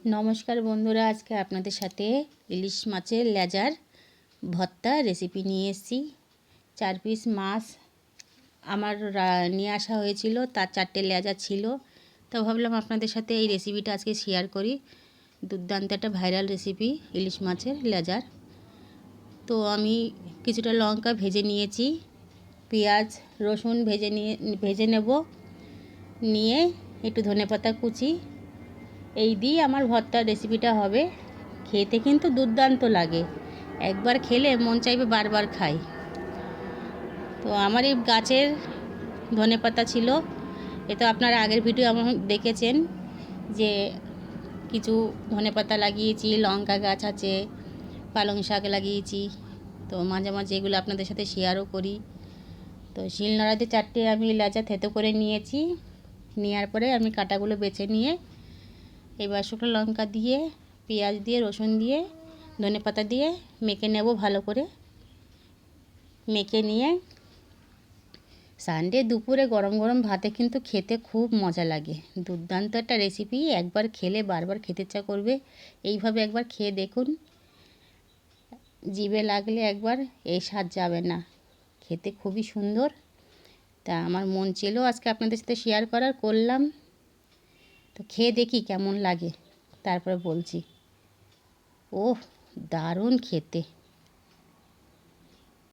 নমস্কার বন্ধুরা, আজকে আপনাদের সাথে ইলিশ মাছের লেজার ভর্তা রেসিপি নিয়ে এসেছি। 4 পিস মাছ আমার নিয়ে আসা হয়েছিল, তার 4টে লেজা ছিল। তো ভাবলাম আপনাদের সাথে এই রেসিপিটা আজকে শেয়ার করি। দুর্দান্ত একটা ভাইরাল রেসিপি ইলিশ মাছের লেজার। তো আমি কিছুটা লঙ্কা ভেজে নিয়েছি, পেঁয়াজ রসুন ভেজে নেব, নিয়ে একটু ধনেপাতা কুচি, এই দিয়ে আমার ভর্তার রেসিপিটা হবে। খেতে কিন্তু দুর্দান্ত লাগে, একবার খেলে মন চাইবে বারবার খাই। তো আমার এই গাছের ধনেপাতা ছিল, এ তো আপনারা আগের ভিডিও আমার দেখেছেন যে কিছু ধনেপাতা লাগিয়েছি, লঙ্কা গাছ আছে, পালং শাক লাগিয়েছি। তো মাঝে মাঝে এগুলো আপনাদের সাথে শেয়ারও করি। তো শিলনোড়াতে 4টে আমি লেজা থেতো করে নিয়েছি। নেওয়ার পরে আমি কাটাগুলো বেছে নিয়ে এবার শুকনো লঙ্কা দিয়ে, পেঁয়াজ দিয়ে, রসুন দিয়ে, ধনেপাতা দিয়ে মেখে নেব ভালো করে। মেখে নিয়ে সানডে দুপুরে গরম গরম ভাতে কিন্তু খেতে খুব মজা লাগে। দুর্দান্ত একটা রেসিপি, একবার খেলে বারবার খেতে ইচ্ছা করবে। এইভাবে একবার খেয়ে দেখুন, জিভে লাগলে একবার এই স্বাদ যাবে না। খেতে খুবই সুন্দর। তা আমার মন ছিল আজকে আপনাদের সাথে শেয়ার করলাম। তো খেয়ে দেখি কেমন লাগে, তারপরে বলছি। ওহ, দারুণ খেতে।